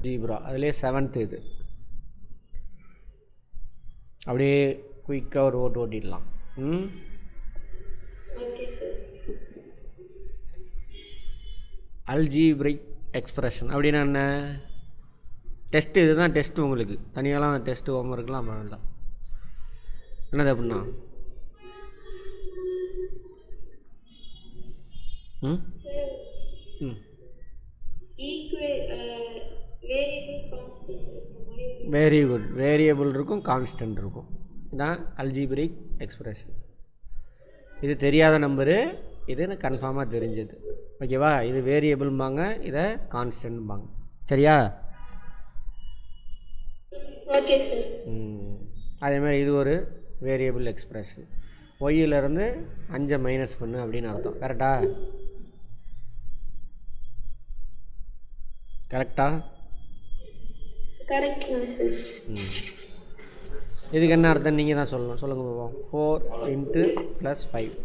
Zebra அதிலே 7th இது. அப்படியே குயிக்காக ஒரு ஓட்டிடலாம். அல்ஜீப்ரிக் எக்ஸ்பிரஷன் அப்படின்னா என்ன? டெஸ்ட்டு. இதுதான் டெஸ்ட்டு. உங்களுக்கு தனியாலாம் டெஸ்ட்டு ஹோம்ஒர்க்லாம் வேண்டாம். என்னது அப்படின்னா வெரி குட். வேரியபிள் இருக்கும், கான்ஸ்டன்ட் இருக்கும். இதுதான் அல்ஜீப்ரிக் எக்ஸ்பிரஷன். இது தெரியாத நம்பரு, இது எனக்கு கன்ஃபார்மாக தெரிஞ்சது. ஓகேவா? இது வேரியபிள்பாங்க, இதை கான்ஸ்டன்ட்பாங்க. சரியா? அதேமாதிரி இது ஒரு வேரியபிள் எக்ஸ்பிரஷன். ஒய்யிலேருந்து 5 மைனஸ் பண்ணு அப்படின்னு அர்த்தம். கரெக்டா? இதுக்கு என்ன அர்த்தம் நீங்கள் தான் சொல்லணும். சொல்லுங்கள் பாப்போம். 4 × +5.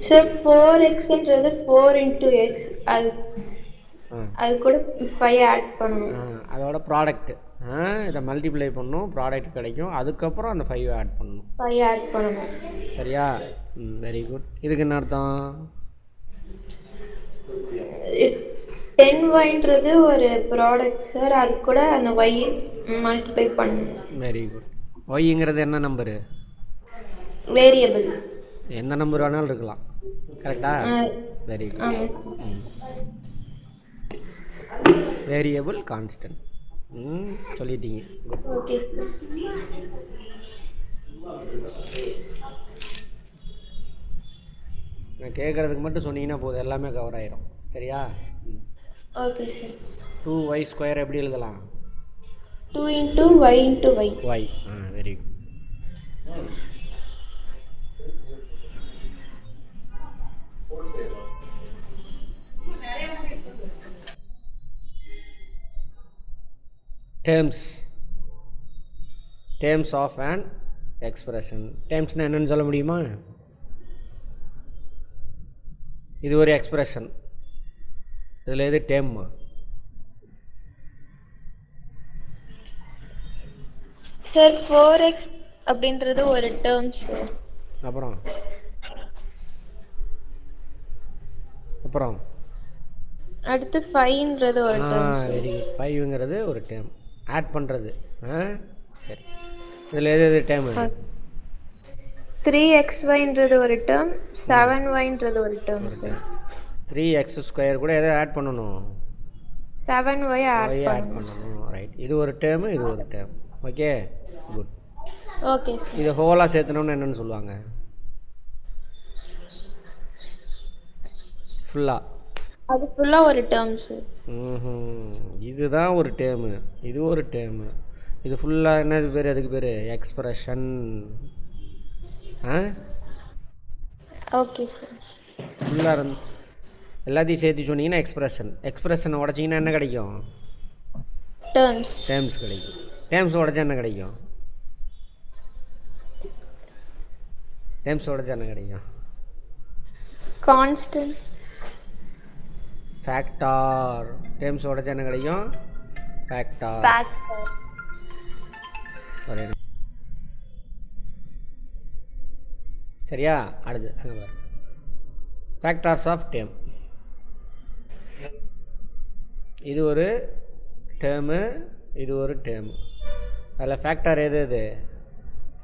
சார் 4xன்றது 4 × x. அது கூட 5 ஆட் பண்ணணும். அதோட ப்ராடக்ட். இதை மல்டிப்ளை பண்ணணும், ப்ராடக்ட் கிடைக்கும். அதுக்கப்புறம் அந்த 5 ஆட் பண்ணணும். 5 ஆட் பண்ணணும். சரியா? Very good. இதுக்கு என்ன அர்த்தம்? 10yன்றது ஒரு ப்ராடக்ட் சார். அது கூட அந்த y மல்டிப்ளை பண்ணணும். Very good. ஒய்ங்கிறது என்ன நம்பரு? வேரியபிள். எந்த நம்பர் வேணாலும் இருக்கலாம். கரெக்டா? Very good. வேரியபிள் கான்ஸ்டன்ட் சொல்லிட்டீங்க. ஓகே. நான் கேட்குறதுக்கு மட்டும் சொன்னீங்கன்னா போதும், எல்லாமே கவர் ஆயிரும். சரியா? Okay sir. 2y² எப்படி எழுதலாம்? 2 × y × y. y. Very good. Terms of an expression. டேர்ம்ஸ்னால் என்னன்னு சொல்ல முடியுமா? இது ஒரு எக்ஸ்பிரஷன். இதில் எது டேர்மா? சார் 4x அப்படின்றது ஒரு டேர்ம் சார். அப்புறம் அடுத்து 5ன்றது ஒரு டேர்ம். Very good. 5ங்கிறது ஒரு டேர்ம். ஆட் பண்ணுறது. சரி. இதில் எது டேர்ம்? 3xyன்றது ஒரு டேர்ம், 7yன்றது ஒரு டேர்ம் சார். 3x² கூட எதை ஆட் பண்ணணும்? 7y ஆட் பண்ணணும். ரைட். இது ஒரு டேர்ம், இது ஒரு term. Okay, good. Okay sir. இது ஹோலாக சேர்த்தணும்னு என்னன்னு சொல்லுவாங்க? ஃபுல்லாக. அது ஃபுல்லாக ஒரு டேர்ம் சார். இதுதான் ஒரு டேர்மு, இது ஒரு டேர்மு. இது ஃபுல்லாக என்னது பேர்? அதுக்கு பேர் எக்ஸ்பிரஷன். Okay sir. ஃபுல்லாக எல்லாத்தையும் சேர்த்து சொன்னீங்கன்னா எக்ஸ்பிரஷன். எக்ஸ்பிரஷனை உடச்சிங்கன்னா என்ன கிடைக்கும்? டேர்ம்ஸ் கிடைக்கும். டேர்ம்ஸ் உடச்சா என்ன கிடைக்கும்? கான்ஸ்டன்ட். ஃபேக்டார். டேர்ம்ஸ் உடச்சா என்ன கிடைக்கும்? ஃபேக்டார். சரியா? அடுத்து அங்கே பாரு. Factors of term. இது ஒரு டேர்மு, இது ஒரு டேர்மு. அதில் ஃபேக்டார் எது?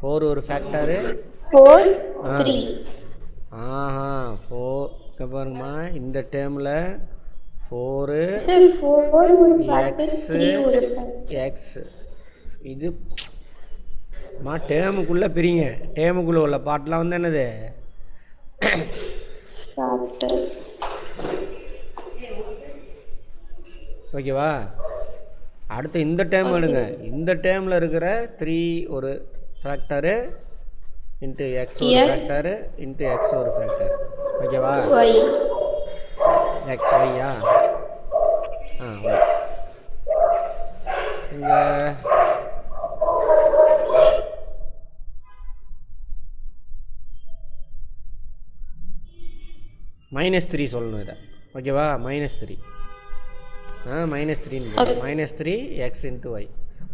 4 ஒரு ஃபேக்டாரு. 4 3. 4 பாருங்கம்மா. இந்த டேர்மில் 4 எக்ஸ். இது டேர்முக்குள்ளே பிரிங்க. டேர்முக்குள்ளே உள்ள பாட்டெலாம் வந்து என்னது? ஓகேவா? அடுத்து இந்த டேர்ம் எடுங்க. இந்த டேர்மில் இருக்கிற 3 ஒரு ஃபேக்டரு இன்ட்டு எக்ஸ் ஒரு ஃபேக்டரு இன்ட்டு எக்ஸ் ஒரு ஃபேக்டர். ஓகேவா? எக்ஸ் ஒய்யா? ஒய். இங்கே -3 சொல்லணும் இதை. ஓகேவா? -3 -3 -3 x × y.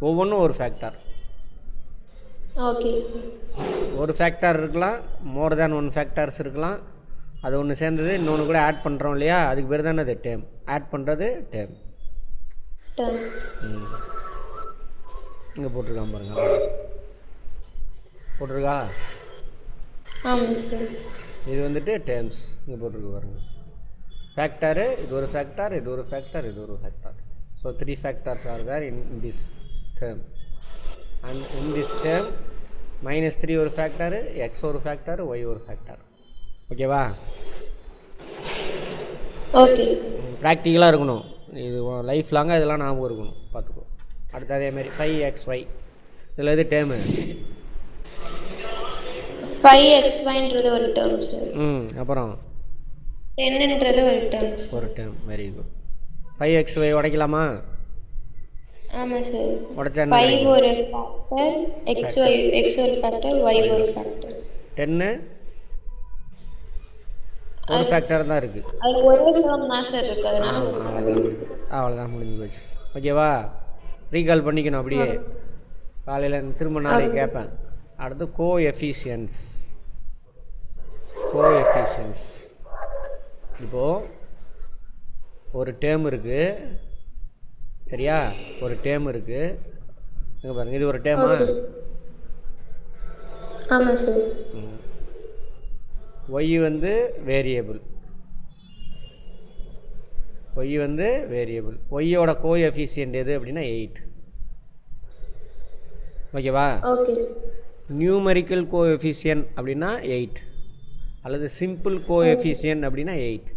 ஒவ்வொன்றும் ஒரு ஃபேக்டர். ஓகே. ஒரு ஃபேக்டர் இருக்கலாம், மோர் தேன் ஒன் ஃபேக்டர்ஸ் இருக்கலாம். அது ஒன்று சேர்ந்தது இன்னொன்று கூட ஆட் பண்ணுறோம் இல்லையா, அதுக்கு பேர் தானே அது டேர்ம். ஆட் பண்ணுறது டேர்ம். இங்கே போட்டிருக்கான் பாருங்க, போட்டிருக்கா? இது வந்துட்டு டேர்ம்ஸ். இங்கே போட்டிருக்கு பாருங்க, ஃபேக்டரு. இது ஒரு ஃபேக்டர், இது ஒரு ஃபேக்டர், இது ஒரு factor. So 3 factors are there in this term. And in this term -3 ஒரு ஃபேக்டரு, எக்ஸ் ஒரு ஃபேக்டர், ஒய் ஒரு ஃபேக்டர். ஓகேவா? ஓகே. ப்ராக்டிக்கலாக இருக்கணும் இது, லைஃப் லாங்காக இதெல்லாம் ஞாபகம் இருக்கணும், பார்த்துக்கோ. அடுத்து அதேமாதிரி 5xy. இதில் எது டேர்மு? 5xyன்றது ஒரு டேர்ம் சார். அப்புறம் 10ன்றது ஒரு டேர்ம். ஒரு டேர்ம். Very good. 5xy உடைக்கலாமா? ஆமாம் சார். உடைச்சா 5 ஒரு ஃபேக்டர், x ஒரு ஃபேக்டர், y ஒரு ஃபேக்டர். 10 ஒரு ஃபேக்டர் தான் இருக்குது. அது ஒரே டேர்ம் தான் சார் இருக்கு, அதனால அவ்வளோதான், முடிஞ்சு போச்சு. ஓகேவா? ரீகால் பண்ணிக்கணும் அப்படியே. காலையில் திரும்ப நாளைக்கு கேட்பேன். அடுத்து கோஎஃபிஷியன்ஸ். இப்போது ஒரு டேர்ம் இருக்குது, சரியா? ஒரு டேர்ம் இருக்குது, இங்கே பாருங்கள். இது ஒரு டேர்மா? ஆமாம் சார். ஒய் வந்து வேரியபிள். ஒய்யோட கோஎஃபிஷியன்ட் எது அப்படின்னா 8. ஓகேவா? ஓகே. நியூமரிக்கல் கோஎஃபிஷியன்ட் அப்படின்னா 8, அல்லது சிம்பிள் கோஎஃபிஷியன்ட் அப்படின்னா 8.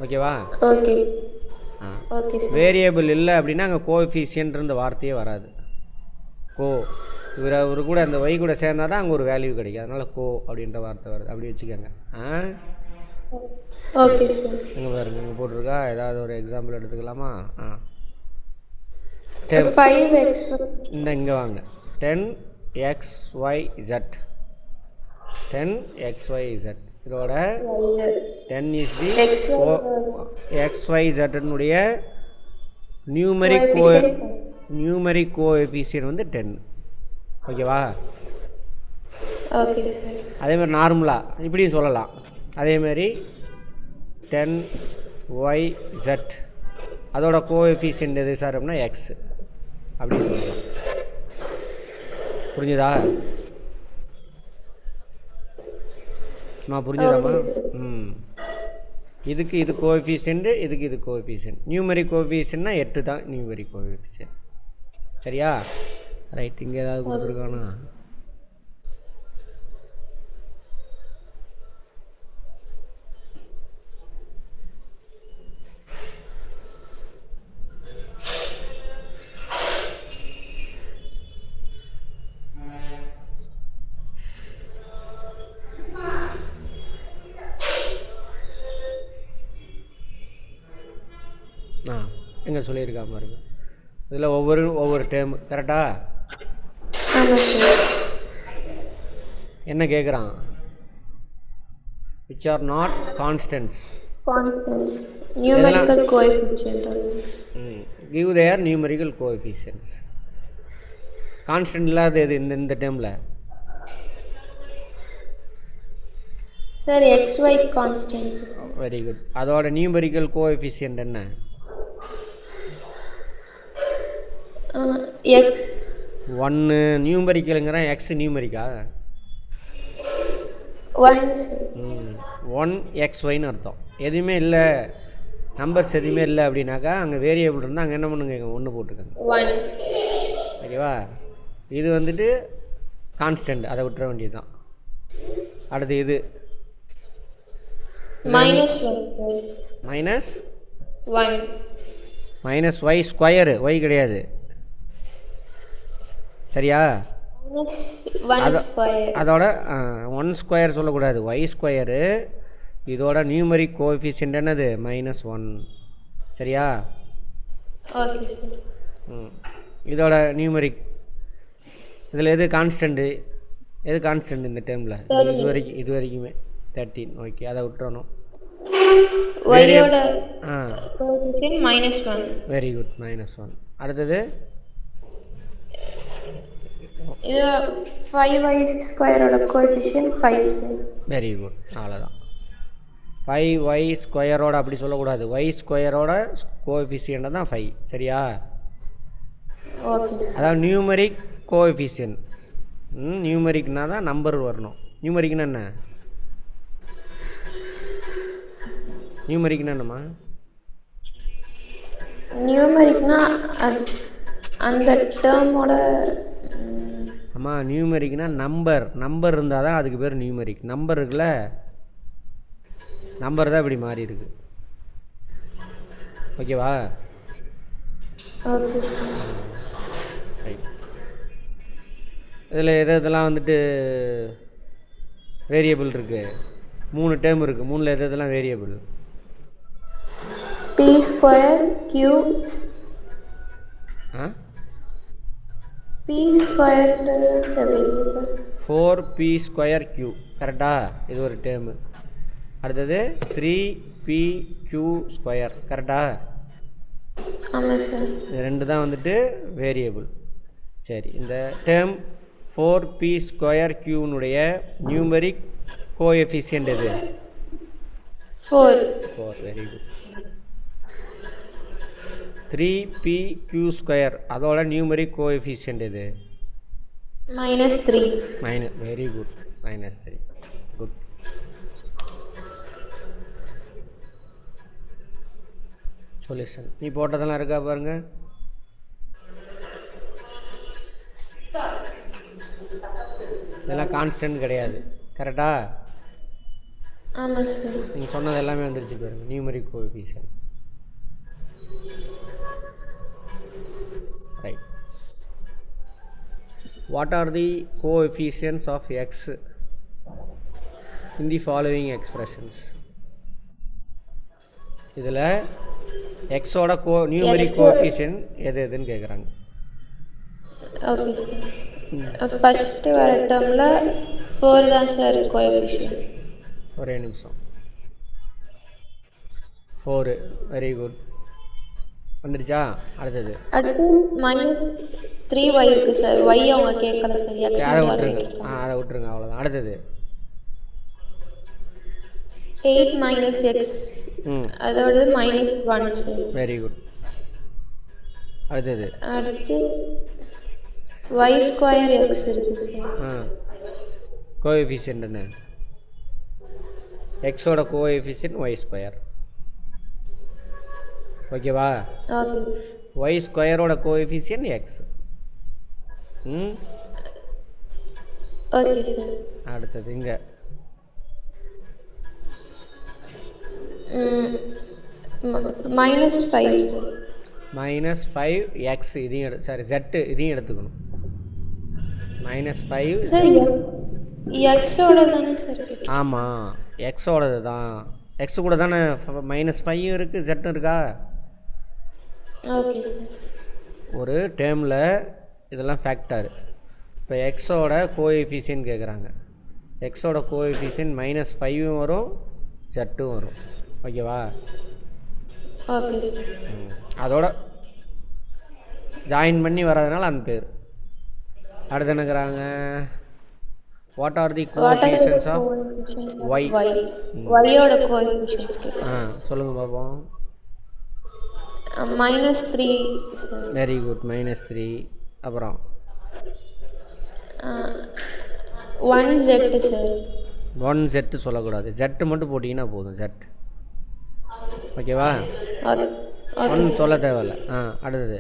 ஓகேவா? ஓகே. ஓகே. வேரியபிள் இல்லை அப்படின்னா அங்கே கோஎஃபிஷியன்ட்ன்ற வார்த்தையே வராது. இவர் கூட அந்த ஒய் கூட சேர்ந்தா தான் அங்கே ஒரு வேல்யூ கிடைக்கும். அதனால் அப்படின்ற வார்த்தை வருது. அப்படி வச்சுக்கோங்க. ஓகே. இங்கே பாருங்க, இங்கே போட்டிருக்கா. ஏதாவது ஒரு எக்ஸாம்பிள் எடுத்துக்கலாமா? இந்த இங்கே வாங்க. 10xyz. 10xyz. இதோட 10 இஸ் தி xyzனுடைய நியூமரிக் கோஎஃபிஷியன்ட் வந்து 10. ஓகேவா? ஓகே. அதேமாதிரி நார்மலாக இப்படியும் சொல்லலாம். அதேமாதிரி 10yz அதோட கோஎஃபிஷியன்ட் எது சார் அப்படின்னா x அப்படின்னு சொல்லலாம். புரிஞ்சுதா? புரிஞ்சுதாம்மா? இதுக்கு இது கோஎஃபிஷியன்ட்டு, இதுக்கு இது கோஎஃபிஷியன்ட். நியூமரிக் கோஎஃபிஷியன்ட்னா 8 தான் நியூமரிக் கோஎஃபிஷியன்ட். சரியா? ரைட். இங்கே ஏதாவது கொடுத்துருக்கானா? எங்கே சொல்லியிருக்கா பாருங்க. இதில் ஒவ்வொரு டேர்ம். கரெக்டா? என்ன கேட்குறான்? which are not constants. Numerical coefficient. Give their numerical coefficients. Constant இல்லாத எது இந்த டேர்மில்? Sir xy constant. Very good. அதோட நியூமரிக்கல் கோஎஃபிஷியன்ட் என்ன? x 1. நியூமரிக்கலுங்கிறான். எக்ஸ் நியூமரிக்கா? 1xyன்னு அர்த்தம். எதுவுமே இல்லை, நம்பர்ஸ் எதுவுமே இல்லை அப்படின்னாக்கா அங்கே வேரியபிள் இருந்தால் அங்கே என்ன பண்ணுங்க, 1 போட்டுருக்காங்க. ஓகேவா? இது வந்துட்டு கான்ஸ்டன்ட், அதை விட்டுற வேண்டியது தான். அடுத்து இது மைனஸ் ஒய் ஸ்கொயரு. ஒய் கிடையாது. சரியா? அதோட 1 ஸ்கொயர் சொல்லக்கூடாது, ஒய் ஸ்கொயரு. இதோட நியூமரிக் கோஎஃபிஷியன்ட் என்னது? -1. சரியா? இதோட நியூமரிக் இதில் எது கான்ஸ்டன்ட்டு? இந்த டேர்மில் இது வரைக்குமே 13. ஓகே, அதை விட்டுறணும். ஒய்யோட ஆ கோஎஃபிஷியன்ட் -1. Very good -1. அடுத்தது இது 5y² coefficient 5 sir. Very good, அவ்வளோதான். 5y² அப்படி சொல்லக்கூடாது, y² கோஎஃபிஷியன்ட் தான் 5. சரியா? ஓகே. அதாவது நியூமரிக் கோஎஃபிஷியன்ட். நியூமரிக்னா தான் நம்பர் வரணும். நியூமரிக்னா என்ன? நியூமரிக்னா என்னம்மா? நியூமரிக்னா அந்த டேர்மோட அம்மா நியூமரிக்னா நம்பர் இருந்தால் தான் அதுக்கு பேர் நியூமரிக். நம்பர் இருக்குல்ல, நம்பர் தான் இப்படி மாறி இருக்கு. ஓகேவா? ஓகே. ரைட். இதில் இதெல்லாம் வந்துட்டு வேரியபிள் இருக்குது. 3 டேர்ம் இருக்குது. 3ல் எதெல்லாம் வேரியபிள்? p²q ஆ p² 4p²q கரெக்டா? இது ஒரு டேர்மு. அடுத்தது 3pq² கரெக்டா? ஆமாம் சார். இது 2 தான் வந்துட்டு வேரியபிள். சரி, இந்த டேர்ம் 4p²q நியூமரிக் கோஎஃபிஷியன்ட் எது? 4. Very good. 3pq² அதோட நியூமரிக் கோஎஃபிஷியன்ட் எது? -3. Very good, -3. குட். சொல்யூஷன் நீ போட்டதெல்லாம் இருக்கா பாருங்க. இதெல்லாம் கான்ஸ்டன்ட் கிடையாது. கரெக்டா? ஆமாம் சார். நீங்கள் சொன்னது எல்லாமே வந்துருச்சு பாருங்க. Numeric coefficient. Right. What are the coefficients of x in the following expressions? இதில் எக்ஸோட நியூமரிக் கோஎஃபிஷியன்ட் எதுன்னு கேட்குறாங்க. ஓகே. ஃபர்ஸ்ட் வர டேர்ம்ல 4 தான் சார் கோஎஃபிஷியன்ட். ஒரே நிமிஷம். 4. Very good. வந்துருச்சா? அடுத்தது அடுத்து -3y இருக்கு சார். y அவங்க கேட்கல சரியா? அதை விட்டுருங்க. அதை விட்டுருங்க, அவ்வளோதான். அடுத்தது 8 - x அதோட -1. Very good. அடுத்தது அடுத்து y² x இருக்கு சார். கோஎஃபிஷியன்ட் என்ன? எக்ஸோட கோஎஃபிஷியன்ட் y². ஓகேவா? y² coefficient X. Okay sir. அடுத்தது இங்கே -5x இதையும் சாரி z இதையும் எடுத்துக்கணும். -5 எக்ஸோட தானே சார்? ஆமாம், எக்ஸோடது தான். எக்ஸ் கூட தானே -5 இருக்குது, z இருக்கா? ஓகே. ஒரு டேர்மில் இதெல்லாம் ஃபேக்டர். இப்போ எக்ஸோட கோஎஃபிஷியன்ட் கேட்குறாங்க. எக்ஸோட கோஎஃபிஷியன்ட் -5 வரும், z வரும். ஓகேவா? ஓகே. அதோட ஜாயின் பண்ணி வர்றதுனால அந்த பேர். அடுத்து என்னங்கிறாங்க? What are the coefficients of y? y-ஓட கோஎஃபிஷியன்ட்ஸ் சொல்லுங்கள் பார்ப்போம். -3. Very good, -3. அப்புறம் 1z சார். 1z சொல்லக்கூடாது, z மட்டும் போட்டிங்கன்னா போதும். z. ஓகேவா? 1 சொல்ல தேவையில்ல. அடுத்தது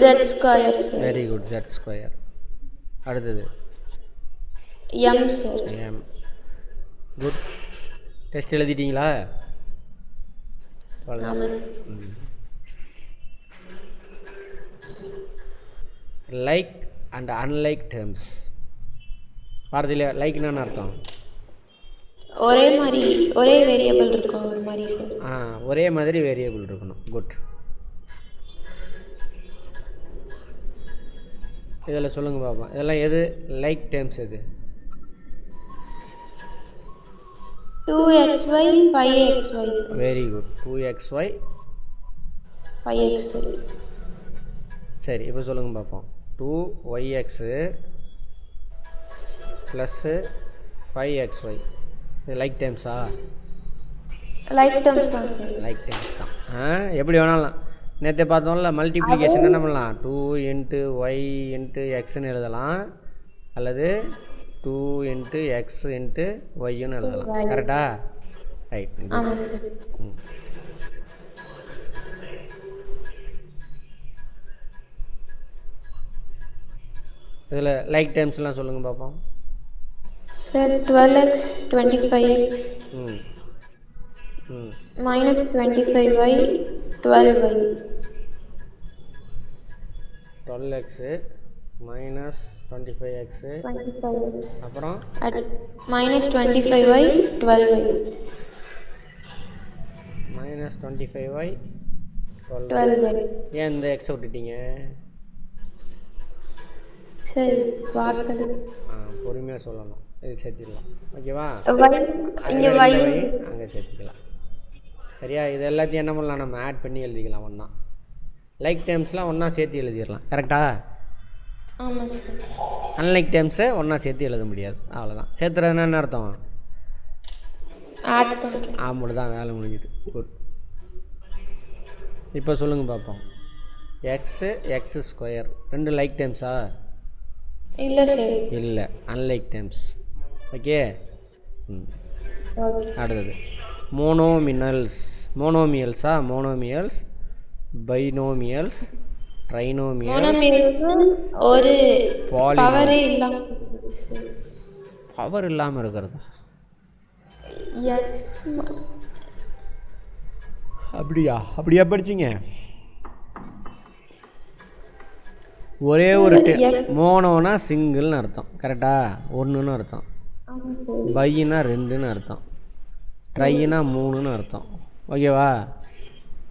z². Very good, z². அடுத்தது m sir. m. Good. Test எழுதிட்டீங்களா? Like and unlike terms. பாரதியில் லைக்னா என்ன அர்த்தம்? ஒரே மாதிரி ஒரே வேரியபிள் இருக்கும் ஒரு மாதிரி. ஒரே மாதிரி வேரியபிள் இருக்கணும். குட். இதில் சொல்லுங்கள் பாப்பா, இதெல்லாம் எது லைக் டேர்ம்ஸ்? எது 2xy 5xy. Very good. 2xy. 5xy. சரி இப்போ சொல்லுங்கள் பார்ப்போம். 2yx ப்ளஸ்ஸு 5xy இது லைக் டைம்ஸா? லைக் டேர்ம்ஸ் தான் சார். லைக் டைம்ஸ் தான். எப்படி வேணாலும் நேற்று பார்த்தோம்ல மல்டிப்ளிகேஷன் என்ன பண்ணலாம்? 2 இன்ட்டு ஒய் இன்ட்டு எக்ஸ்ன்னு எழுதலாம், அல்லது 2 இன்ட்டு எக்ஸ் இன்ட்டு ஒய்ன்னு எழுதலாம். கரெக்டா? ரைட். ஆமாம் சார். இதில் லைக் டைம்ஸ்லாம் சொல்லுங்கள் பார்ப்போம். சார் 12x 25x ம் ம் minus 25y 12y. 12x minus 25x 25x அப்புறம் at minus 25y 12y. Minus 25y 12. 12y. ஏன் இந்த எக்ஸை விட்டுட்டீங்க? சரி பார்த்தது. பொறுமையாக சொல்லணும். இது சேர்த்திடலாம். ஓகேவா? இங்கே y y அங்கே சேர்த்துக்கலாம். சரியா? இது எல்லாத்தையும் என்ன பண்ணலாம்? நம்ம ஆட் பண்ணி எழுதிக்கலாம் ஒன்றா. லைக் டைம்ஸ்லாம் ஒன்றா சேர்த்து எழுதிடலாம். கரெக்டா? ஆமாம் சார். அன்லைக் டைம்ஸை ஒன்றா சேர்த்து எழுத முடியாது. அவ்வளோதான். சேர்த்துறதுன்னா என்ன அர்த்தம்? ஆட் பண்ணுறேன். ஆமாம் தான், வேலை முடிஞ்சுது. குட். இப்போ சொல்லுங்கள் பார்ப்போம். எக்ஸு எக்ஸ் ஸ்கொயர் ரெண்டு லைக் டைம்ஸா? இல்லை சார். இல்லை, அன்லைக் டைம்ஸ். ஓகே. அடுத்தது மோனோமினல்ஸ். மோனோமியல்ஸா? மோனோமியல்ஸ், பைனோமியல்ஸ், ட்ரைனோமியல்ஸ், ஒரு பாலினோமியல். இல்லாமல் பவர் இல்லாமல் இருக்கிறதா? அப்படியா? அப்படியா படிச்சிங்க? ஒரே ஒரு மோனோனா சிங்கிள்னு அர்த்தம். கரெக்டா? ஒன்றுன்னு அர்த்தம். பையினா ரெண்டுன்னு அர்த்தம். ட்ரைனா மூணுன்னு அர்த்தம். ஓகேவா?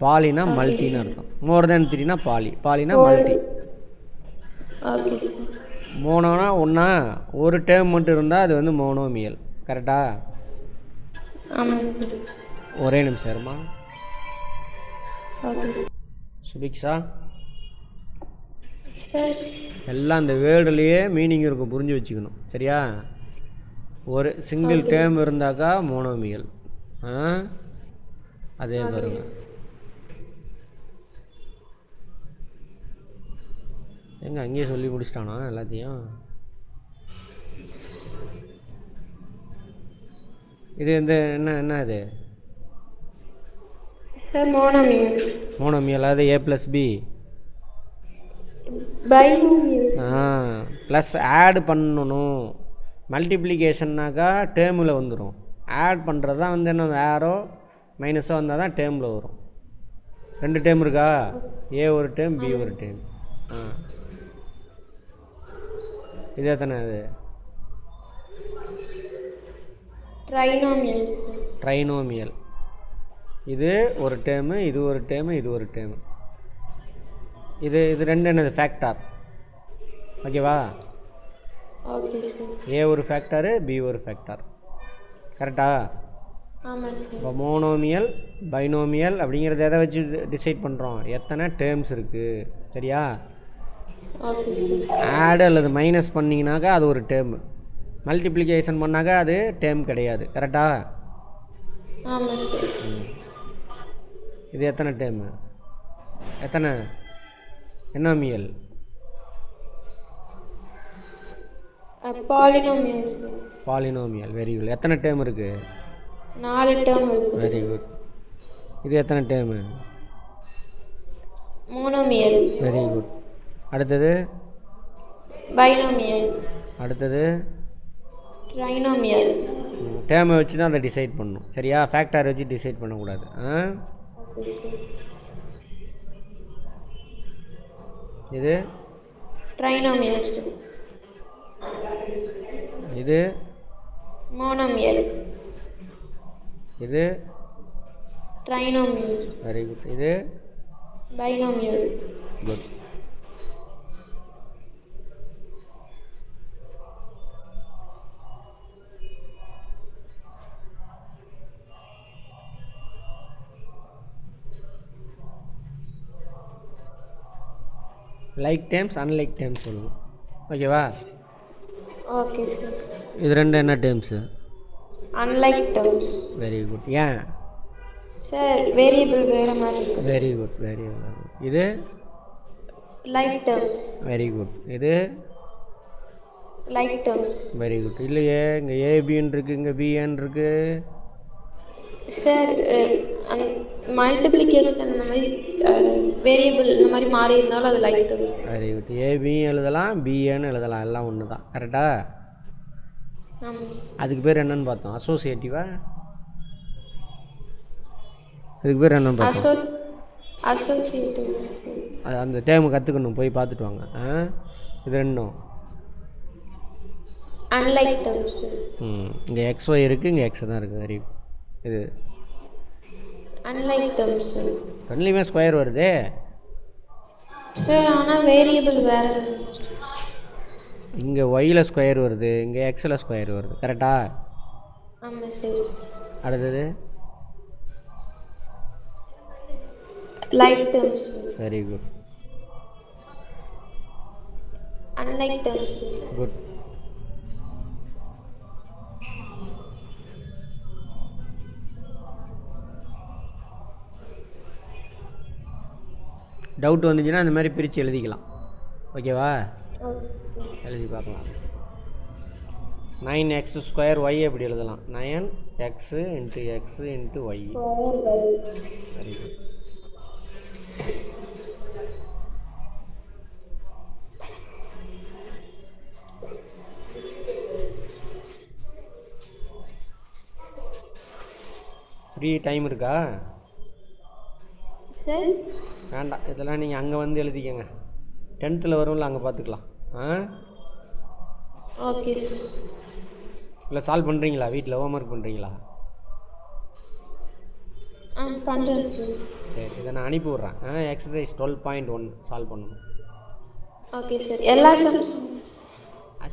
பாலினா மல்டின்னு அர்த்தம். மோர் தேன் 3னா பாலி, பாலினா மல்டி. மோனோனா ஒன்றா ஒரு டேர்ம் மட்டும் இருந்தால் அது வந்து மோனோமியல். கரெக்டா? ஒரே நிமிஷம் இருமா. சுபிக்ஷா, எல்லாம் அந்த வேர்டுலேயே மீனிங் இருக்கும், புரிஞ்சு வச்சுக்கணும். சரியா? ஒரு சிங்கிள் டேர்ம் இருந்தாக்கா மோனோமியல். அதே பாருங்க. எங்க அங்கேயே சொல்லி முடிச்சிட்டானா எல்லாத்தையும்? இது இந்த என்ன இது? மோனோமியல். மோனோமியல். அது ஏ ப்ளஸ் பி ப்ளஸ் ஆட் பண்ணணும். மல்டிப்ளிகேஷன்னாக்கா டேர்மில் வந்துடும். ஆட் பண்ணுறது தான் வந்து என்ன, ஆரோ மைனஸோ வந்தால் தான் டேர்மில் வரும். ரெண்டு டேர்ம் இருக்கா? ஏ ஒரு டேர்ம், பி ஒரு டேர்ம். இது எத்தனை? அது ட்ரைனோமியல். இது ஒரு டேர்மு, இது ஒரு டேர்மு, இது ஒரு டேர்மு. இது ரெண்டு என்னது? ஃபேக்டார். ஓகேவா? ஏ ஒரு ஃபேக்டாரு, பி ஒரு ஃபேக்டார். கரெக்டா? இப்போ மோனோமியல், பைனோமியல் அப்படிங்கிறத எதை வச்சு டிசைட் பண்ணுறோம்? எத்தனை டேர்ம்ஸ் இருக்குது. சரியா? ஆடு அல்லது மைனஸ் பண்ணிங்கனாக்கா அது ஒரு டேர்மு. மல்டிப்ளிகேஷன் பண்ணாக்கா அது டேர்ம் கிடையாது. கரெக்டா? இது எத்தனை டேர்மு? எத்தனை? என்னாமியல்? பாலினோமியல். Very good. எத்தனை டேர்ம் இருக்கு? 4 டேர்ம் இருக்கு. Very good. இது எத்தனை டேர்மு? மோனோமியல். Very good. அடுத்தது பைனோமியல். அடுத்தது ட்ரைனோமியல். டேர்மை வச்சு தான் அதை டிசைட் பண்ணணும். சரியா? ஃபேக்டார் வச்சு டிசைட் பண்ணக்கூடாது. இது ட்ரைனோமியல். இது மோனோமியல். இது ட்ரைனோமியல். Very good. இது binomial. Good. Like terms unlike terms சொல்லணும். ஓகேவா? Okay sir. இது ரெண்டு என்ன terms? Unlike terms. Very good. ஏன் சார் வேரியபிள் வேறு மாதிரி இருக்கு. Very good, very good. இது லைக் டேர்ம்ஸ். Very good. இது லைக் டேர்ம்ஸ். Very good. இல்லையே, இங்கே ஏபின்னு இருக்குது, இங்கே பிஎன் இருக்குது. சார் மல்டிப்ளிகேஷன் அந்த மாதிரி வேரியபிள் இந்த மாதிரி மாறி இருந்தாலும் அது லைக் டேர்ம்ஸ். Very good. ஏபியும் எழுதலாம், பிஏன்னு எழுதலாம், எல்லாம் ஒன்று தான். கரெக்டா? அதுக்கு பேர் என்னன்னு பார்த்தோம்? அசோசியேட்டிவா? அதுக்கு பேர் என்னன்னு பார்த்தோம்? அசோசியேட்டிவ். அது அந்த டேர்மு கற்றுக்கணும், போய் பார்த்துட்டு வாங்க. இது ரெண்டும் அன்லைக் டேர்ம்ஸ். இங்கே எக்ஸ்ஒய் இருக்குது, இங்கே எக்ஸ் தான் இருக்குது. Very good. இது அன்லைக் டேர்ம்ஸ். ரெண்டுலேயுமே ஸ்கொயர் வருது சார், ஆனால் வேரியபிள் வேறு. இங்கே ஒயில் ஸ்கொயர் வருது, இங்கே எக்ஸில் ஸ்கொயர் வருது. கரெக்டா? ஆமாம் சார். அடுத்தது like terms. Very good. Unlike terms. Good. Doubt வந்துச்சுன்னா அந்த மாதிரி பிரித்து எழுதிக்கலாம். ஓகேவா? எழுதி பார்க்கலாம். 9x² y எப்படி எழுதலாம்? 9x × x × y. Very good. Free time இருக்கா? சார் வேண்டாம், இதெல்லாம் நீங்கள் அங்கே வந்து எழுதிக்கங்க. 10th வரும்ல, அங்கே பார்த்துக்கலாம். ஓகே. இல்லை சால்வ் பண்ணுறீங்களா? வீட்டில் ஹோம்ஒர்க் பண்ணுறீங்களா? பண்ணுறேன் சார். சரி, இதை நான் அனுப்பி விட்றேன். எக்ஸசைஸ் 12.1 சால்வ் பண்ணணும். Okay sir. எல்லா சம்ஸ்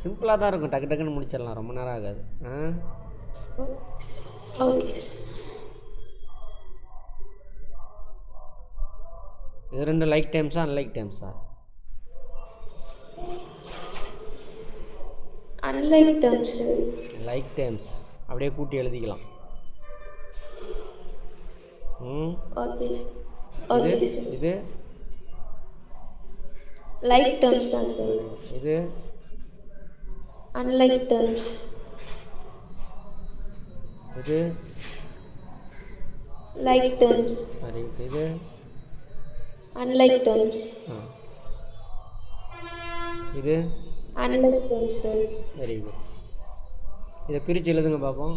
சிம்பிளாக தான் இருக்கும், டக்கு டக்குன்னு முடிச்சிடலாம், ரொம்ப நேரம் ஆகாது. ஓகே. இது ரெண்டு லைக் டைம்ஸா அன்லைக் டைம்ஸா? Unlike terms. லைக் டைம்ஸ் அப்படியே கூட்டி எழுதிக்கலாம். ஓகே. ஓகே. இது லைக் டேர்ம்ஸ் தான் சார். இது அன்லைக் டேர்ம்ஸ். இது லைக் டேர்ம்ஸ். சரி, இது அன்லைக் டேர்ம்ஸ். இது unlike terms sir. Very good. இதை பிரித்து எழுதுங்க பார்ப்போம்.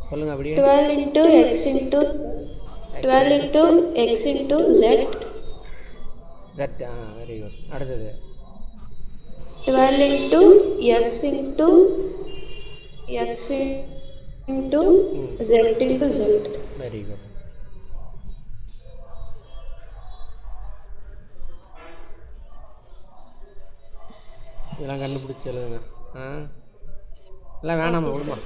சொல்லுங்கள் அப்படியே. 12 × x × z. Z. Very good. அடுத்தது 12 × x × z × z. Very good. இதெல்லாம் கண்டுபிடிச்சி எழுதுங்க. எல்லாம் வேணாமா, விடுமா?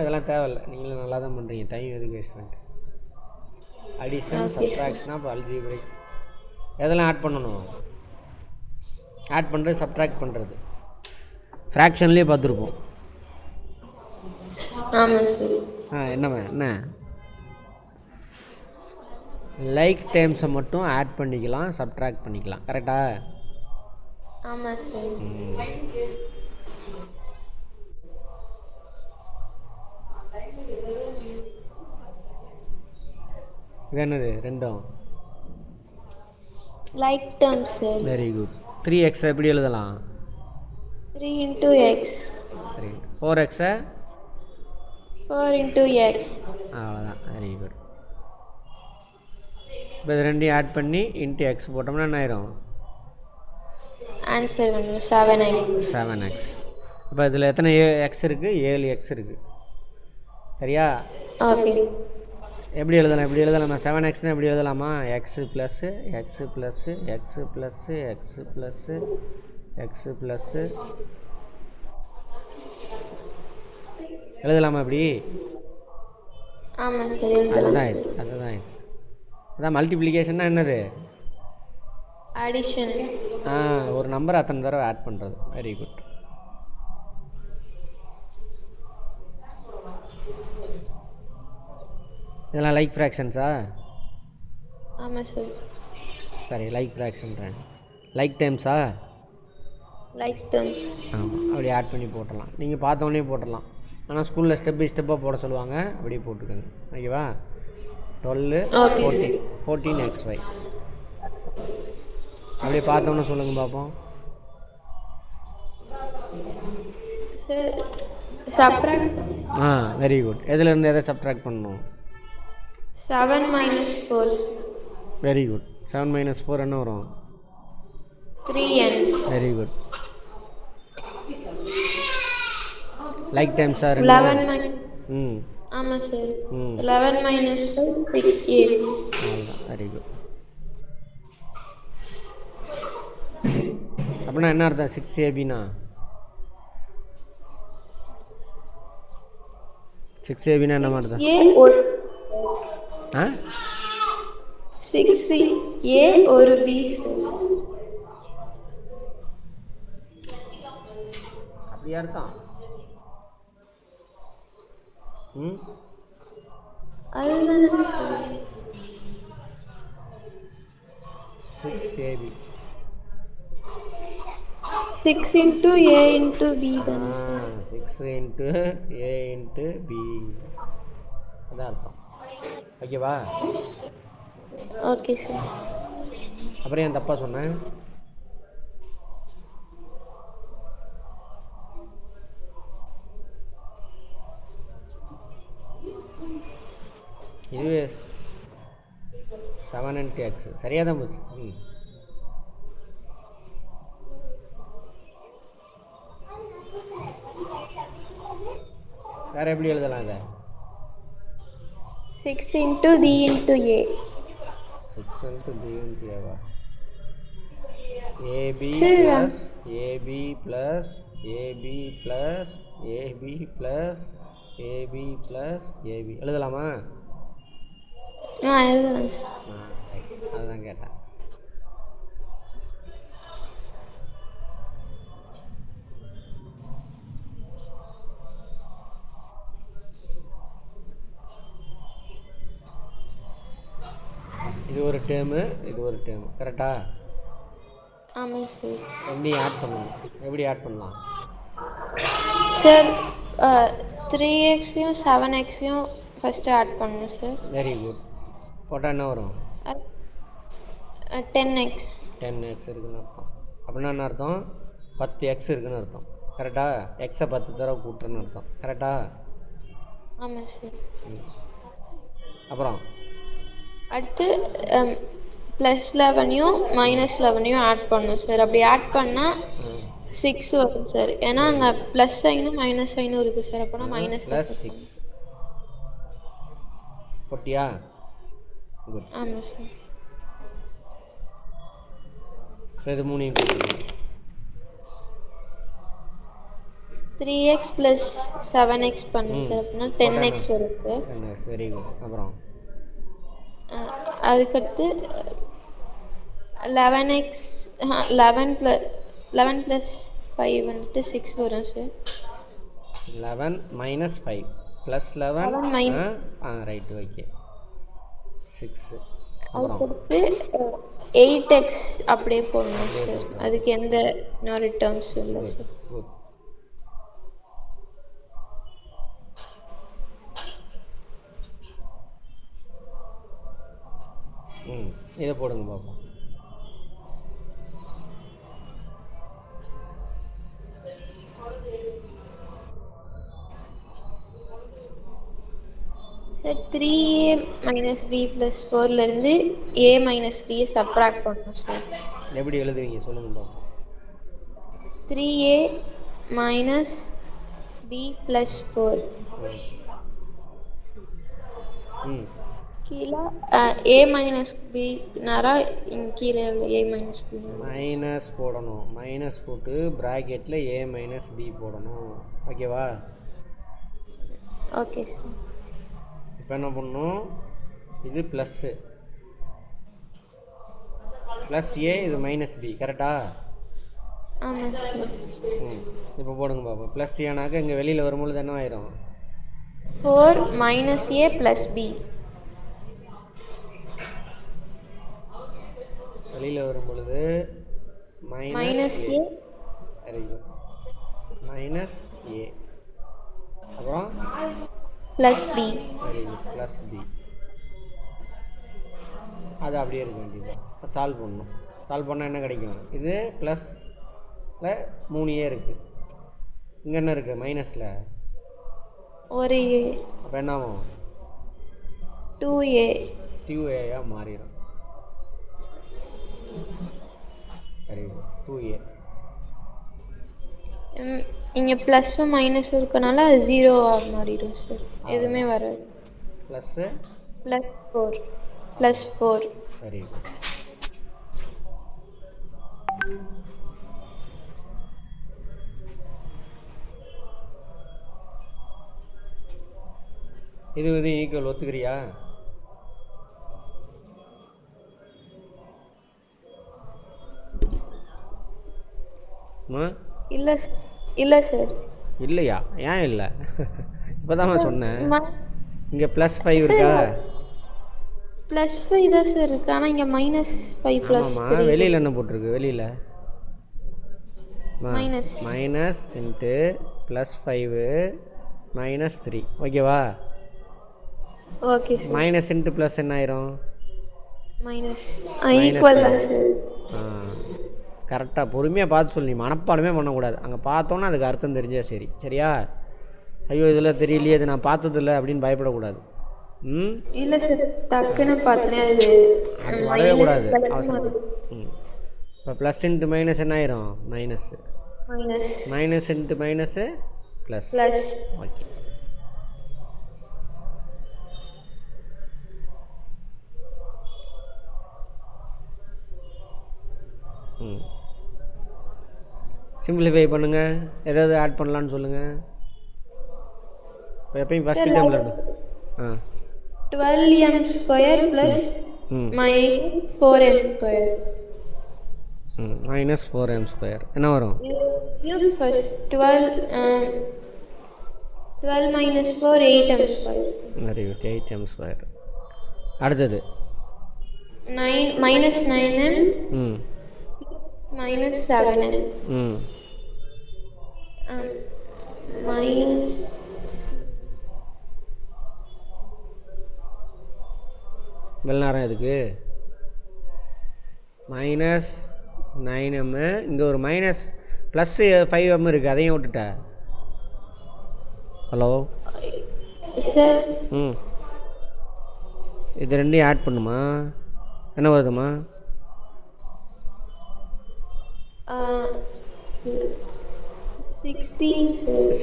இதெல்லாம் தேவையில்லை, நீங்களும் நல்லா தான் பண்ணுறீங்க. டைம் எதுக்கு வேஸ்ட் பண்ணிட்டு. அடிஷன், சப்ட்ராக்ஷனா, இப்போ அல்ஜிப்ரிக் எதெல்லாம் ஆட் பண்ணணும்? ஆட் பண்ணுறது, சப்ட்ராக்ட் பண்ணுறது, ஃப்ராக்ஷன்லேயே பார்த்துருப்போம். ஆமாம் சார். என்னம்மா என்ன லைக் டைம்ஸை மட்டும் ஆட் பண்ணிக்கலாம், சப்ட்ராக்ட் பண்ணிக்கலாம். கரெக்டா? ஆமாம் சார். இது என்னது ரெண்டும்? Like terms sir. Very good. 3x எப்படி எழுதலாம்? 3 × x. 4x 4 × x. அவ்வளோதான். Very good. இப்போ இது ரெண்டையும் ஆட் பண்ணி இன்ட்டு எக்ஸ் போட்டோம்னா என்ன ஆயிரும்? Answer 7x. 7x. இப்போ இதில் எத்தனை எக்ஸ் இருக்குது? 7 எக்ஸ் இருக்குது. சரியா? ஓகே. எப்படி எழுதலாம்? எப்படி எழுதலாமா? 7xனா எப்படி எழுதலாமா? X plus x plus x plus x plus x plus எழுதலாமா இப்படி? ஆமாம் சார். அதுதான் இது, அதுதான் இது. அதான் மல்டிப்ளிகேஷன்னா என்னது? அடிஷன். ஒரு நம்பர் அத்தனை தடவை ஆட் பண்ணுறது. Very good. இதெல்லாம் லைக் ஃப்ராக்ஷன்ஸா? ஆமாம் சார். சரி, லைக் ஃப்ராக்ஷன்றேன். லைக் டைம்ஸா? Like terms. ஆமாம், அப்படியே ஆட் பண்ணி போட்டுடலாம். நீங்கள் பார்த்தோன்னே போட்டுடலாம். ஆனால் ஸ்கூலில் ஸ்டெப் பை ஸ்டெப்பாக போட சொல்லுவாங்க, அப்படியே போட்டுக்கோங்க. ஓகேவா? 12 14xy. அப்படியே பார்த்தோன்னே சொல்லுங்கள் பார்ப்போம். Sir subtract. Very good. எதுலேருந்து எதை சப்ட்ராக்ட் பண்ணணும்? 7 - 4. Very good. 7 - 4 என்ன வரும்? 3n. Very good. லைக் டைம்ஸா? 11 ஆமாம் சார். 11 - 5 6ab. அவ்வளோதான். Very good. அப்படின்னா என்ன அர்த்தம் 6abனா? 6abனா என்ன மாதிரி தான்? 6a ஒரு b. அப்படி அர்த்தம். அதுதான் 6ab. 6 × a × b தானே சார்? 6 × a × b. அதான் அர்த்தம். ஓகேவா? Okay sir. அப்புறம் ஏன் தப்பாக சொன்னேன்? இது 7 × x சரியாக தான் போச்சு. வேறு எப்படி எழுதலாம் இதை? 6 × b × a. 6 × b × a வா? ab plus ab plus ab plus ab plus ab plus ab எழுதலாமா? எழுதலாம். அதுதான் கேட்டேன். இது ஒரு டேர்மு, இது ஒரு டேர்மு. கரெக்டா? ஆமாம் சார். எப்படி ஆட் பண்ணணும்? எப்படி ஆட் பண்ணலாம் சார்? 3xையும் 7xையும் ஃபஸ்ட்டு ஆட் பண்ணணும் சார். Very good. போட்டால் என்ன வரும்? 10x. 10x இருக்குன்னு அர்த்தம். அப்படின்னா என்ன அர்த்தம்? 10x இருக்குன்னு அர்த்தம். கரெக்டா? எக்ஸை 10 தடவை கூட்டுறன்னு அர்த்தம். கரெக்டா? ஆமாம் சார். அப்புறம் அடுத்து +11யும் -11யும் ஆட் பண்ணணும் சார். அப்படி ஆட் பண்ணால் 6 வரும் சார். ஏன்னா அங்கே ப்ளஸ் சைனும் மைனஸ் சைனும் இருக்குது சார். அப்போனா -6 போட்டியா? குட். ஆமாம் சார். இது 3 கூட்டணும். 3x + 7x பண்ணுங்க சார். அப்படின்னா 10x வரும் சார். 10x. Very good. அப்புறம் அதுக்கடுத்து 11 + 5 வந்துட்டு 6 வரும் சார். 11 - 5 +11 ரைட். ஓகே 6. அதுக்கடுத்து 8x அப்படியே போடணும் சார். அதுக்கு எந்த இன்னொரு டேர்ம்ஸ் இல்லை சார். குட். இதை போடுங்க பார்ப்போம். Sir 3a - b + 4லேருந்து a - b subtract பண்ணணும் சார். எப்படி எழுதுவீங்க சொல்லுங்க பார்ப்போம். 3a - b + 4 கீழே a - b நேரா கீழே a - b மைனஸ் போடணும். மைனஸ் போட்டு ப்ராக்கெட்டில் a - b போடணும். ஓகேவா? Okay sir. இப்போ என்ன பண்ணணும்? இது ப்ளஸ்ஸு, ப்ளஸ் ஏ, இது மைனஸ் பி, கரெக்டா? ஆமாம் சார். இப்போ போடுங்க பாப்பா. ப்ளஸ் ஏனாக்க இங்கே வெளியில் வரும்பொழுது என்ன ஆயிரும்? 4 மைனஸ் ஏ ப்ளஸ் பி. வெளியில் வரும் பொழுது minus A very good, minus A, அப்புறம் plus B. Very good, plus B. அது அப்படியே இருக்க வேண்டியது. சால்வ் பண்ணணும். சால்வ் பண்ணால் என்ன கிடைக்கும்? இது ப்ளஸில் 3a இருக்குது, இங்கே என்ன இருக்குது? மைனஸில் ஒரு ஏ. அப்போ என்ன ஆகும்? 2a. 2a மாறிடும். Very good, 2a. இங்கே ப்ளஸ்ஸும் மைனஸும் இருக்கனால அது 0 மாறிடும் சார். எதுவுமே வராது. Plus plus 4. Very good. இது ஈக்குவல் ஒத்துக்கிறியா? இல்லை சார். இல்லையா? ஏன் இல்லை? இப்போ தான் சொன்னேன். இங்கே +5 இருக்கா? +5 தான் சார் இருக்கு. ஆனால் இங்கே -5 ப்ளஸ். ஆமாம்மா, வெளியில் என்ன போட்டிருக்கு? வெளியில் மைனஸ். Minus into +5 -3. ஓகேவா? Okay sir. Minus into plus என்ன ஆயிரும்? மைனஸ். ஈக்குவல் தான் சார். கரெக்டாக பொறுமையாக பார்த்து சொல்லி மனப்பாடமே பண்ணக்கூடாது. அங்கே பார்த்தோன்னா அதுக்கு அர்த்தம் தெரிஞ்சா சரி. சரியா? ஐயோ இதில் தெரியலையே, இது நான் பார்த்ததில்ல அப்படின்னு பயப்படக்கூடாது. இல்லை சார், டக்குன்னு பார்த்தேன். அது வரவே கூடாது அவசரம். இப்போ ப்ளஸ் இன்ட்டு மைனஸ் என்ன ஆயிரும்? Minus. Minus into minus plus. Okay. Simplify பண்ணுங்கள். எதாவது ஆட் பண்ணலான்னு சொல்லுங்கள். இப்போ எப்பயும் ஃபஸ்ட்டு டேர்மில் இருந்து 12m² ப்ளஸ் -4m². -4m² என்ன வரும்? 12 minus 4 8m². Very good, 8m². அடுத்தது -9m -7m. மைனஸ் வெள்ளநேரம் எதுக்கு? -9m. இங்கே ஒரு +5m இருக்குது, அதையும் விட்டுட்ட. Hello sir. இது ரெண்டையும் ஆட் பண்ணுமா? என்ன வருதுமா?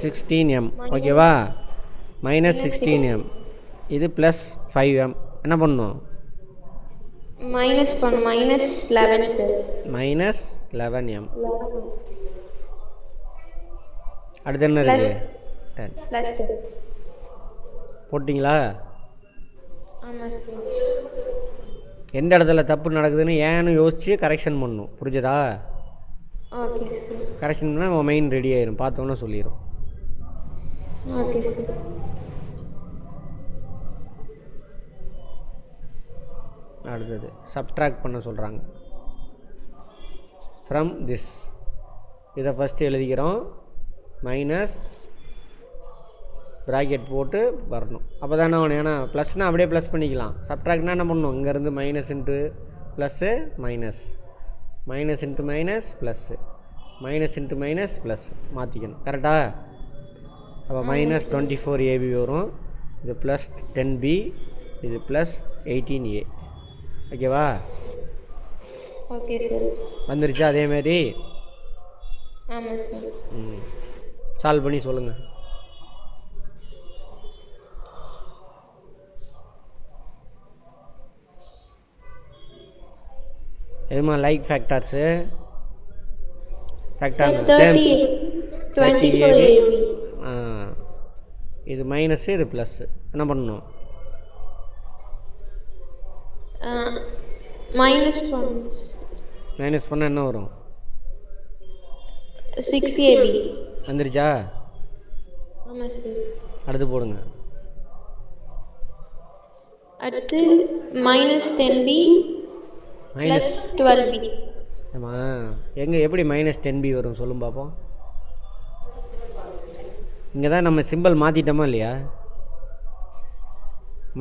16m. ஓகேவா? -16m. இது +5m. என்ன பண்ணணும்? மைனஸ் பண்ணணும். -11 சார். -11m. அடுத்து என்ன இருக்குது? 10 ப்ளஸ். போட்டிங்களா? ஆமாம் சார். எந்த இடத்துல தப்பு நடக்குதுன்னு ஏன்னு யோசித்து கரெக்ஷன் பண்ணணும். புரிஞ்சதா? Okay sir. கரெக்ஷன் பண்ணால் உங்கள் மைண்ட் ரெடி ஆயிரும், பார்த்தோன்னே சொல்லிடும். Okay sir. அடுத்தது சப்ட்ராக்ட் பண்ண சொல்கிறாங்க. ஃப்ரம் திஸ் இதை ஃபஸ்ட்டு எழுதிக்கிறோம். மைனஸ் ப்ராக்கெட் போட்டு வரணும். அப்போ தானே ஆகணும். ஏன்னா ப்ளஸ்னால் அப்படியே ப்ளஸ் பண்ணிக்கலாம். சப்ட்ராக்ட்னா என்ன பண்ணணும்? இங்கேருந்து minus into plus minus, minus into minus plus, minus into minus plus மாற்றிக்கணும். கரெக்டாக? அப்போ -24ab வரும். இது +10b, இது +18a. ஓகேவா? Okay sir. வந்துருச்சா? அதேமாரி ஆமாம் சார். சால்வ் பண்ணி சொல்லுங்கள். எதுமா like factors? Factor terms 30ab. இது மைனஸு, இது ப்ளஸ்ஸு. என்ன பண்ணணும்? மைனஸ் பண்ணணும். மைனஸ் பண்ணால் என்ன வரும்? 6ab. வந்துருச்சா? ஆமாம் சார். அடுத்து போடுங்க. அடுத்து -10b மைனஸ் + 12b. ஆமாம், எங்கே எப்படி -10b வரும் சொல்லும் பார்ப்போம். இங்கே தான் நம்ம சிம்பிள் மாற்றிட்டோமா இல்லையா?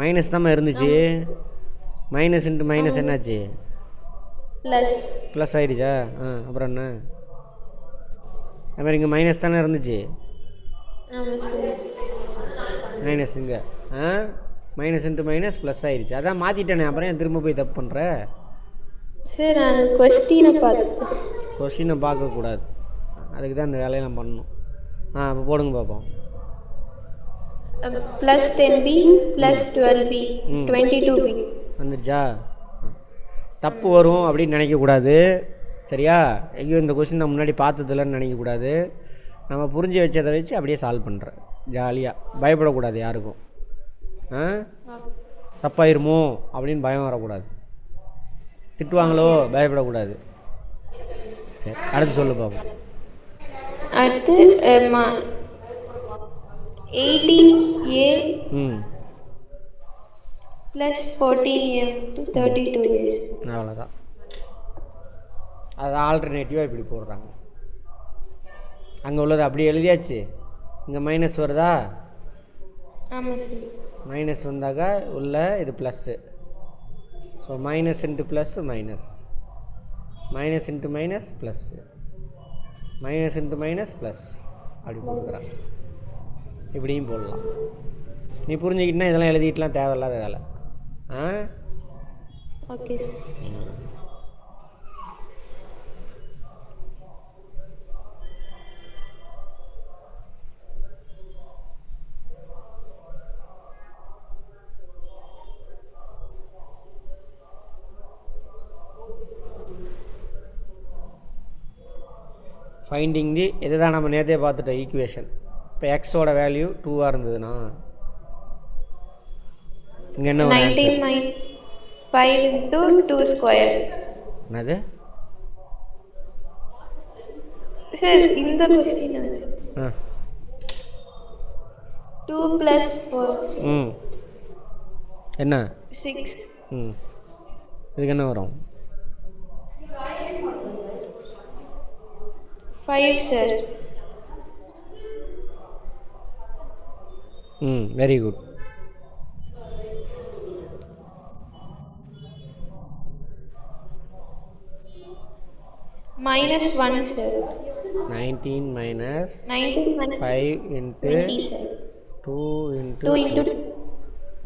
மைனஸ் தான் இருந்துச்சு, மைனஸ் இன்ட்டு மைனஸ் என்னாச்சு? ப்ளஸ் ஆயிடுச்சா? அப்புறம் என்ன? அது மாதிரி இங்கே மைனஸ் தானே இருந்துச்சு, மைனஸ் இங்கே மைனஸ் இன்ட்டு மைனஸ் ப்ளஸ் ஆயிடுச்சு. அதான் மாற்றிட்டேனே, அப்புறம் ஏன் திரும்ப போய் தப்பு பண்ணுற? சார் நான் கொஸ்டினை பார்த்தேன். கொஸ்டினை பார்க்கக்கூடாது, அதுக்கு தான் இந்த வேலையெல்லாம் பண்ணணும். அப்போ போடுங்க பார்ப்போம். +10b + 12b 22b. வந்துருச்சா? தப்பு வரும் அப்படின்னு நினைக்கக்கூடாது, சரியா? ஐயோ இந்த கொஸ்டின் நான் முன்னாடி பார்த்ததில்லன்னு நினைக்கக்கூடாது. நம்ம புரிஞ்சு வச்சதை வச்சு அப்படியே சால்வ் பண்ணுறேன் ஜாலியாக. பயப்படக்கூடாது யாருக்கும். தப்பாயிருமோ அப்படின்னு பயம் வரக்கூடாது, திட்டுவாங்களோ பயப்படக்கூடாது. சரி, அடுத்து சொல்லு பார்ப்போம். அடுத்து 18a + 14a * 32a. அவ்வளோதான். அது ஆல்டர்னேட்டிவாக இப்படி போடுறாங்க. அங்கே உள்ளது அப்படி எழுதியாச்சு, இங்கே மைனஸ் வருதா? ஆமாம் சார். மைனஸ் வந்தாக்கா உள்ள இது plus. So minus into plus minus, minus into minus plus, minus into minus plus அப்படி போட்டுக்கிறான். இப்படியும் போடலாம். நீ புரிஞ்சுக்கிட்டனா இதெல்லாம் எழுதிட்டுலாம் தேவையில்லாத வேலை. ஓகே. ஃபைண்டிங் தி இதுதான் நம்ம நேற்றே பார்த்துட்டோம் ஈக்குவேஷன். இப்போ எக்ஸோட வேல்யூ 2ஆக இருந்ததுன்னா இங்கே என்ன 19 - 5 * 2². என்னது சார் இந்த क्वेश्चन 2 + 4 என்ன 6. இதுக்கு என்ன வரும்? 5 sir. Very good. -1 sir. 19 minus 19 - 5 into 20 sir. 2 into 2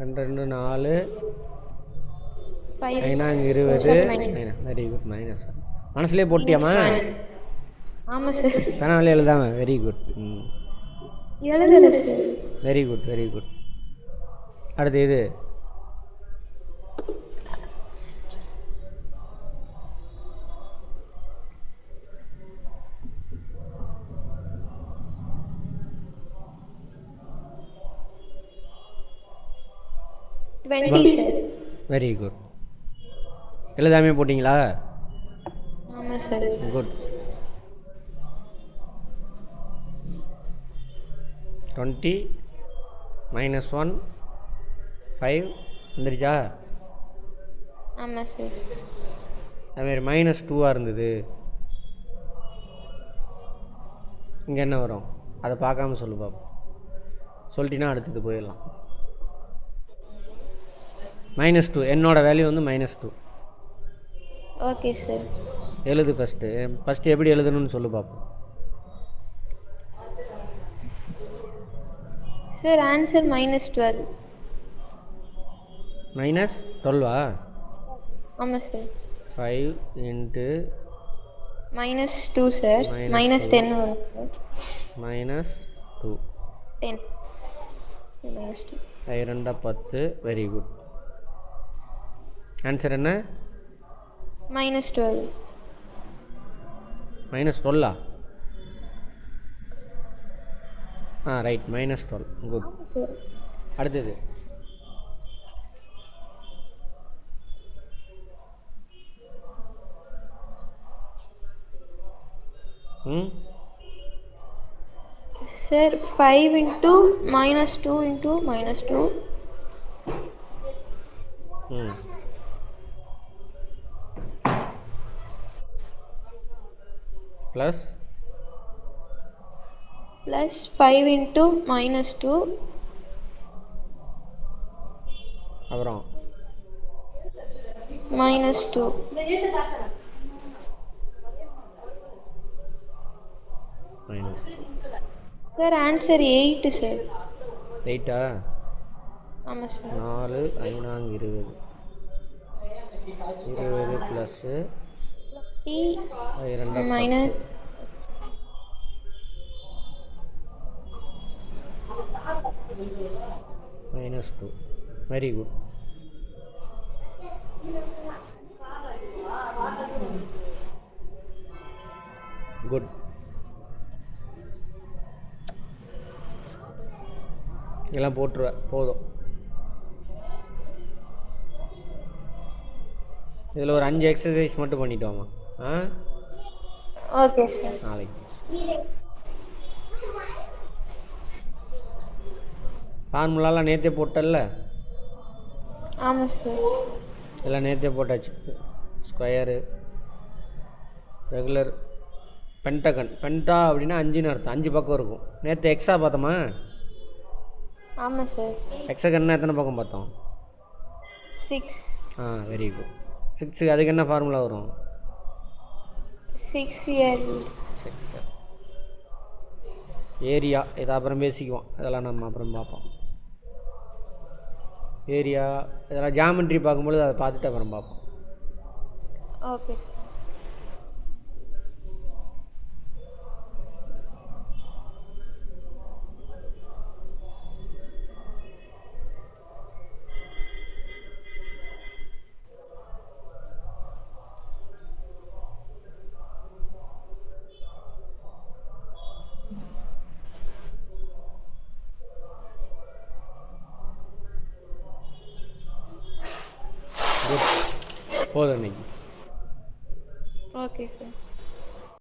into 2 4 5. 20. Very good. Minus மனசுலேயே போட்டியாமா? ஆமாம் சார். பெனாலே எழுதாம. Very good. எழுதல sir. Very good, very good. அடுத்து இது 20 சார். Very good. எழுதாமே போட்டிங்களா? ஆமாம் சார். குட். 20 -1 5 வந்துருச்சா? ஆமாம் சார். அதுமாரி -2ஆக இருந்தது. இங்கே என்ன வரும்? அதை பார்க்காம சொல்லு பாப்போம். சொல்லிட்டீங்கன்னா அடுத்தது போயிடலாம். -2 என்னோட வேல்யூ வந்து -2. Okay sir. எழுது ஃபஸ்ட்டு எப்படி எழுதணும்னு சொல்லு பார்ப்போம். Sir answer -12. -12ஆ? ஆமாம் சார். 5 into -2 sir. -10 வரும் சார். -2 10 -2 2 10. Very good. ஆன்சர் என்ன? -12. -12ஆ? ரைட். -12. குட். அடுத்தது ம் சார் 5 into -2 into -2 ம் ப்ளஸ் plus 5 into -2 அப்புறம் -2. Minus sir answer 8 sir. 8ஆ? ஆமாம் sir. 4 5 20 20 plus T 2 minus 10 -2. Very good. Good. இதெல்லாம் போட்டுருவேன் போதும். இதில் ஒரு 5 எக்ஸசைஸ் மட்டும் பண்ணிட்டு வாமா. ஆ ஓகே சார். நாளைக்கு ஃபார்முலாலாம் நேற்றே போட்டல்ல? ஆமாம் சார். எல்லாம் நேற்றே போட்டாச்சு. Square, regular, Pentagon. பென்டா அப்படின்னா 5ன்னு அர்த்தம். 5 பக்கம் இருக்கும். நேற்று எக்ஸா பார்த்தோமா? ஆமாம் சார். எக்ஸகன்னா எத்தனை பக்கம் பார்த்தோம்? 6. Very good. 6 அதுக்கு என்ன ஃபார்முலா வரும்? 6L. 6 ஏரியா. இதை அப்புறம் பேசிக்குவோம். இதெல்லாம் நம்ம அப்புறம் பார்ப்போம். ஏரியா இதெல்லாம் ஜாமெண்ட்ரி பார்க்கும்பொழுது அதை பார்த்துட்டு அப்புறம் பார்ப்போம். Okay sir. குட். போதும் இன்னைக்கு. Okay sir.